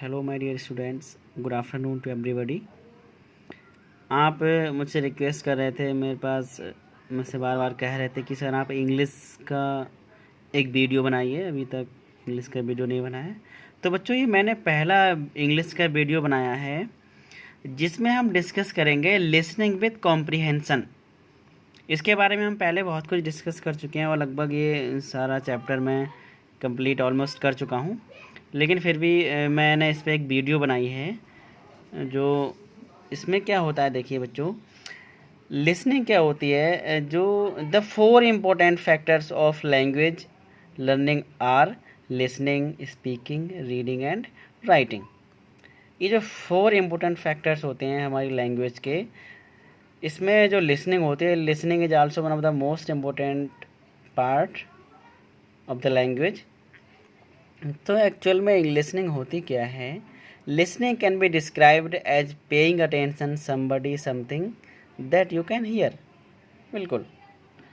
Hello my dear students, good afternoon to everybody. आप मुझसे request कर रहे थे, मेरे पास मुझसे बार बार कह रहे थे कि सर आप इंग्लिश का एक वीडियो बनाइए। अभी तक इंग्लिश का वीडियो नहीं बनाया है। तो बच्चों, ये मैंने पहला इंग्लिश का वीडियो बनाया है जिसमें हम डिस्कस करेंगे लिसनिंग विद कॉम्प्रिहेंशन। इसके बारे में हम पहले बहुत कुछ डिस्कस कर चुके हैं और लगभग ये सारा चैप्टर मैं कंप्लीट ऑलमोस्ट कर चुका हूँ, लेकिन फिर भी मैंने इस पर एक वीडियो बनाई है। जो इसमें क्या होता है, देखिए बच्चों, लिसनिंग क्या होती है। जो the 4 important factors of language learning are listening, speaking, reading and writing. ये जो 4 इम्पोर्टेंट फैक्टर्स होते हैं हमारी लैंग्वेज के, इसमें जो लिसनिंग होती है, listening is also one of the most important part of the language. तो एक्चुअल में लिसनिंग होती क्या है? Listening can be described as paying attention somebody something that you can hear. बिल्कुल,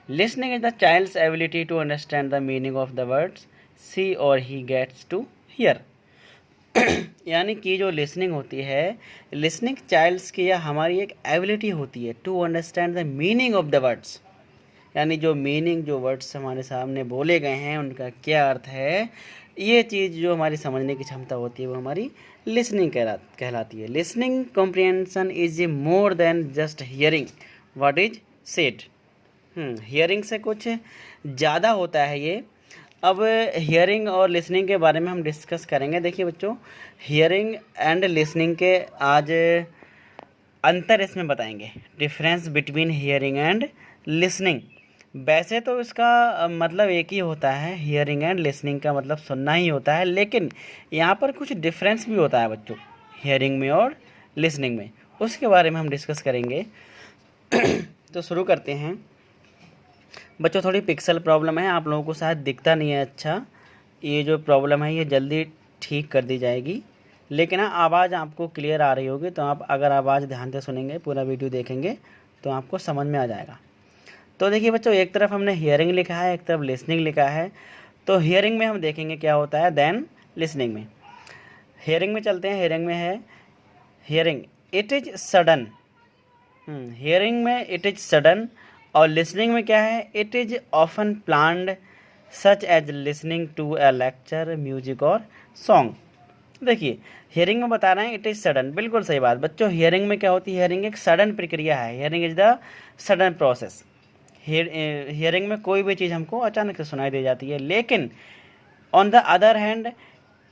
listening is the child's ability to understand the meaning of the words she और he gets to here. यानी कि जो listening होती है, listening child's की या हमारी एक एबिलिटी होती है to understand the meaning of the words. यानी जो मीनिंग, जो वर्ड्स हमारे सामने बोले गए हैं उनका क्या अर्थ है, ये चीज़ जो हमारी समझने की क्षमता होती है वो हमारी लिसनिंग कहलाती है। Listening comprehension is more than just hearing what is said. Hearing से कुछ ज़्यादा होता है ये। अब हियरिंग और लिसनिंग के बारे में हम डिस्कस करेंगे। देखिए बच्चों, हियरिंग एंड लिसनिंग के आज अंतर इसमें बताएंगे, difference between hearing and listening. वैसे तो इसका मतलब एक ही होता है, हियरिंग एंड लिसनिंग का मतलब सुनना ही होता है, लेकिन यहाँ पर कुछ डिफरेंस भी होता है बच्चों, हियरिंग में और लिसनिंग में। उसके बारे में हम डिस्कस करेंगे। तो शुरू करते हैं बच्चों। थोड़ी पिक्सल प्रॉब्लम है, आप लोगों को शायद दिखता नहीं है अच्छा। ये जो प्रॉब्लम है ये जल्दी ठीक कर दी जाएगी, लेकिन हाँ, आवाज़ आपको क्लियर आ रही होगी। तो आप अगर आवाज़ ध्यान से सुनेंगे, पूरा वीडियो देखेंगे, तो आपको समझ में आ जाएगा। तो देखिए बच्चों, एक तरफ हमने हियरिंग लिखा है, एक तरफ लिसनिंग लिखा है। तो हियरिंग में हम देखेंगे क्या होता है, देन लिसनिंग में। हियरिंग में चलते हैं। हियरिंग में है, hearing it is sudden. Hearing में इट इज सडन, और लिसनिंग में क्या है, it is often planned such as listening to a lecture, music और सॉन्ग। देखिए, हियरिंग में बता रहे हैं इट इज सडन, बिल्कुल सही बात बच्चों। हियरिंग में क्या होती है, हियरिंग एक सडन प्रक्रिया है। Hearing is the sudden process. Hearing में कोई भी चीज़ हमको अचानक से सुनाई दे जाती है, लेकिन on the other hand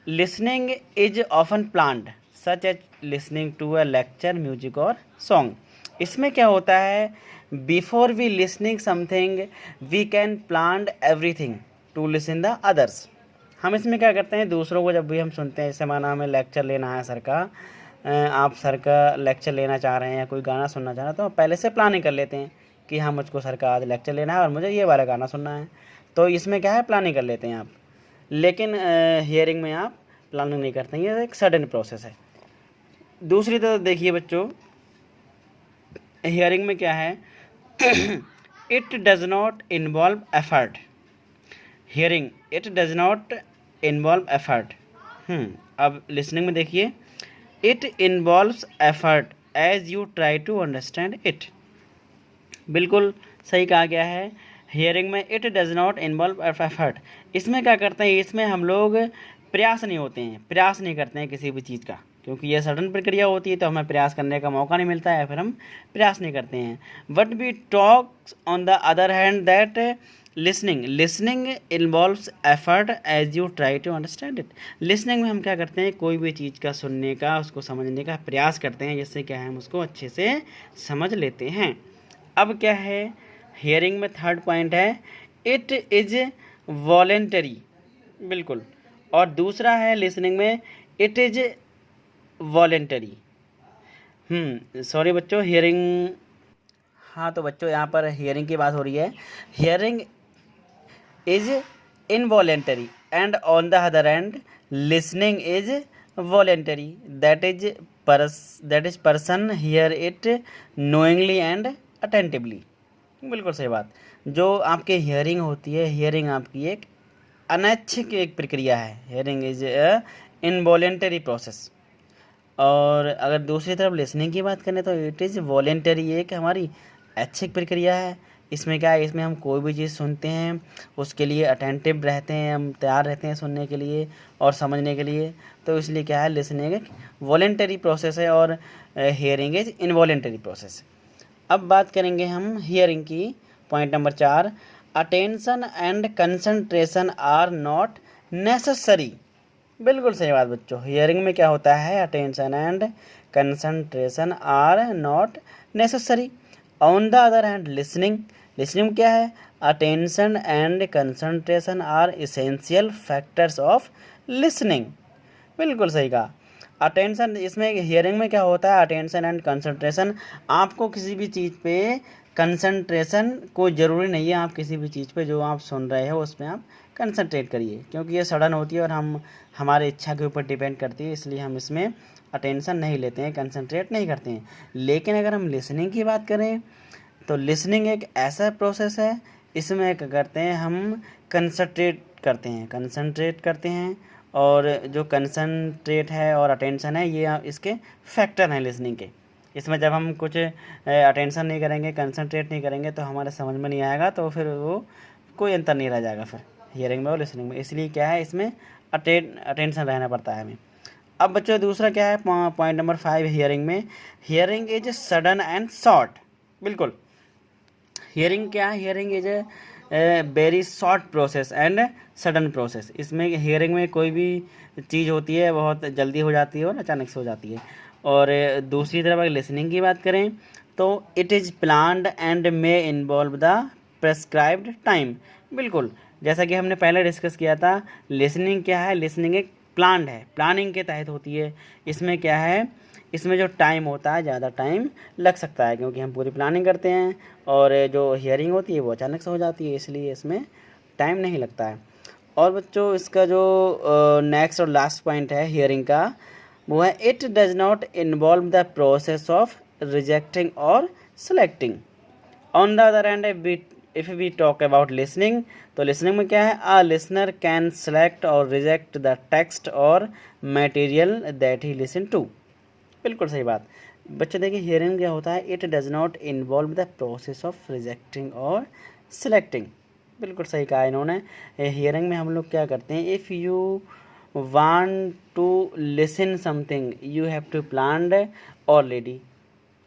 listening is often planned such as listening to a lecture, music और सॉन्ग। इसमें क्या होता है, before we listening something we can plan everything to listen the others. हम इसमें क्या करते हैं, दूसरों को जब भी हम सुनते हैं, जैसे माना हमें लेक्चर लेना है सर का, आप सर का लेक्चर लेना चाह रहे हैं या कोई गाना सुनना चाह रहे हैं, तो पहले से प्लानिंग कर लेते हैं कि हाँ, मुझको सर का आज लेक्चर लेना है और मुझे ये वाला गाना सुनना है। तो इसमें क्या है, प्लानिंग कर लेते हैं आप। लेकिन हियरिंग में आप प्लानिंग नहीं करते हैं, ये एक सडन प्रोसेस है। दूसरी तरफ देखिए बच्चों, हियरिंग में क्या है, it does not involve effort. Hearing it does not involve effort. अब लिसनिंग में देखिए, it involves effort as you try to understand it. बिल्कुल सही कहा गया है। हियरिंग में it does not involve effort, इसमें क्या करते हैं, इसमें हम लोग प्रयास नहीं होते हैं, प्रयास नहीं करते हैं किसी भी चीज़ का, क्योंकि यह सडन प्रक्रिया होती है तो हमें प्रयास करने का मौका नहीं मिलता है, फिर हम प्रयास नहीं करते हैं। But we talks on the other hand that listening involves effort as you try to understand it. Listening में हम क्या करते हैं, कोई भी चीज़ का सुनने का, उसको समझने का प्रयास करते हैं, जिससे क्या है, हम उसको अच्छे से समझ लेते हैं। अब क्या है, हियरिंग में थर्ड पॉइंट है, इट इज वॉलेंटरी। बिल्कुल। और दूसरा है लिसनिंग में, इट इज वॉलेंटरी। सॉरी बच्चों, हियरिंग, हाँ तो बच्चों यहाँ पर हियरिंग की बात हो रही है। Hearing is involuntary and on the other and listening is voluntary, that is person here it knowingly and attentively. बिल्कुल सही बात। जो आपके हियरिंग होती है, हियरिंग आपकी एक अनैच्छिक एक प्रक्रिया है। Hearing is involuntary process. और अगर दूसरी तरफ लिसनिंग की बात करें तो इट इज़ वॉलेंटरी, ये एक हमारी ऐच्छिक प्रक्रिया है। इसमें क्या है, इसमें हम कोई भी चीज़ सुनते हैं उसके लिए अटेंटिव रहते हैं, हम तैयार रहते हैं सुनने के लिए और समझने के लिए। तो इसलिए क्या है, लिसनिंग एक वॉलेंटरी प्रोसेस है और हियरिंग इज इनवॉलेंटरी प्रोसेस। अब बात करेंगे हम हियरिंग की। Point number 4, attention and concentration are not necessary. बिल्कुल सही बात बच्चों, हियरिंग में क्या होता है, attention and concentration are not necessary. On the other hand listening, listening क्या है, attention and concentration are essential factors of listening. बिल्कुल सही कहा। अटेंशन, इसमें हियरिंग में क्या होता है, अटेंशन एंड कंसंट्रेशन। आपको किसी भी चीज़ पे कंसंट्रेशन कोई ज़रूरी नहीं है, आप किसी भी चीज़ पे जो आप सुन रहे हो उसमें आप कंसंट्रेट करिए, क्योंकि ये सडन होती है और हम हमारे इच्छा के ऊपर डिपेंड करती है, इसलिए हम इसमें अटेंशन नहीं लेते हैं, कंसंट्रेट नहीं करते हैं। लेकिन अगर हम लिसनिंग की बात करें तो लिसनिंग एक ऐसा प्रोसेस है, इसमें क्या करते हैं, हम कंसंट्रेट करते हैं और जो कंसंट्रेट है और अटेंशन है ये इसके फैक्टर हैं लिसनिंग के। इसमें जब हम कुछ अटेंशन नहीं करेंगे, कंसंट्रेट नहीं करेंगे तो हमारे समझ में नहीं आएगा, तो फिर वो कोई अंतर नहीं रह जाएगा फिर हियरिंग में और लिसनिंग में। इसलिए क्या है, इसमें अटेंशन रहना पड़ता है हमें। अब बच्चों दूसरा क्या है, पॉइंट नंबर 5 हियरिंग में, hearing is sudden and short. बिल्कुल, हियरिंग क्या है, hearing is very short process and sudden process. इसमें हियरिंग में कोई भी चीज़ होती है बहुत जल्दी हो जाती है और अचानक से हो जाती है। और दूसरी तरफ अगर लिसनिंग की बात करें तो it is planned and may involve the prescribed time. बिल्कुल, जैसा कि हमने पहले डिस्कस किया था, लिसनिंग क्या है, लिसनिंग एक प्लान्ड है, प्लानिंग के तहत होती है। इसमें क्या है, इसमें जो टाइम होता है ज़्यादा टाइम लग सकता है, क्योंकि हम पूरी प्लानिंग करते हैं और जो हियरिंग होती है वो अचानक से हो जाती है, इसलिए इसमें टाइम नहीं लगता है। और बच्चों इसका जो नेक्स्ट और लास्ट पॉइंट है हियरिंग का, वो है it does not involve the process of rejecting और selecting. On the other hand if we talk about listening, तो लिसनिंग में क्या है, अ लिसनर कैन सेलेक्ट और रिजेक्ट द टेक्स्ट और material that he listen to. बिल्कुल सही बात बच्चे। देखिए हियरिंग क्या होता है, it does not involve the process of rejecting और सिलेक्टिंग। बिल्कुल सही कहा इन्होंने। हियरिंग में हम लोग क्या करते हैं, if you want to listen something you have to planned already.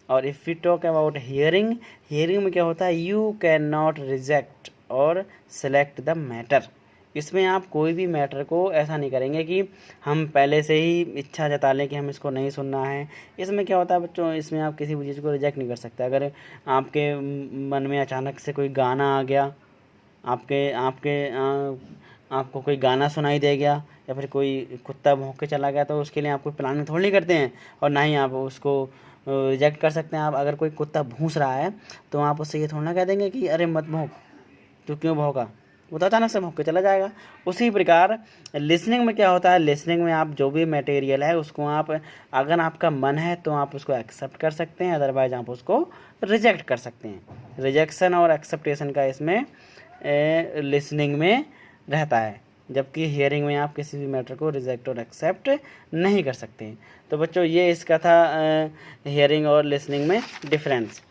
और if we talk about hearing, hearing में क्या होता है, यू कैन नॉट रिजेक्ट और सेलेक्ट द मैटर। इसमें आप कोई भी मैटर को ऐसा नहीं करेंगे कि हम पहले से ही इच्छा जता लें कि हम इसको नहीं सुनना है। इसमें क्या होता है बच्चों, इसमें आप किसी भी चीज़ को रिजेक्ट नहीं कर सकते। अगर आपके मन में अचानक से कोई गाना आ गया, आपको कोई गाना सुनाई दे गया या फिर कोई कुत्ता भौंक के चला गया, तो उसके लिए आप कोई प्लानिंग थोड़ी नहीं करते हैं और ना ही आप उसको रिजेक्ट कर सकते हैं। आप अगर कोई कुत्ता भूंस रहा है तो आप उससे ये थोड़ा ना कह देंगे कि अरे मत भौंक, तो क्यों भौंका, वो तो अचानक से भौंक के चला जाएगा। उसी प्रकार लिसनिंग में क्या होता है, लिसनिंग में आप जो भी मटेरियल है उसको आप, अगर आपका मन है तो आप उसको एक्सेप्ट कर सकते हैं, अदरवाइज आप उसको रिजेक्ट कर सकते हैं। रिजेक्शन और एक्सेप्टेशन का इसमें लिसनिंग में रहता है, जबकि हियरिंग में आप किसी भी मैटर को रिजेक्ट और एक्सेप्ट नहीं कर सकते। तो बच्चों ये इसका था हियरिंग और लिसनिंग में डिफरेंस।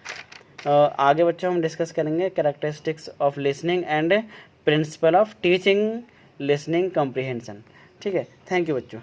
आगे बच्चों हम डिस्कस करेंगे characteristics of listening and principle of teaching listening comprehension. ठीक है, थैंक यू बच्चों।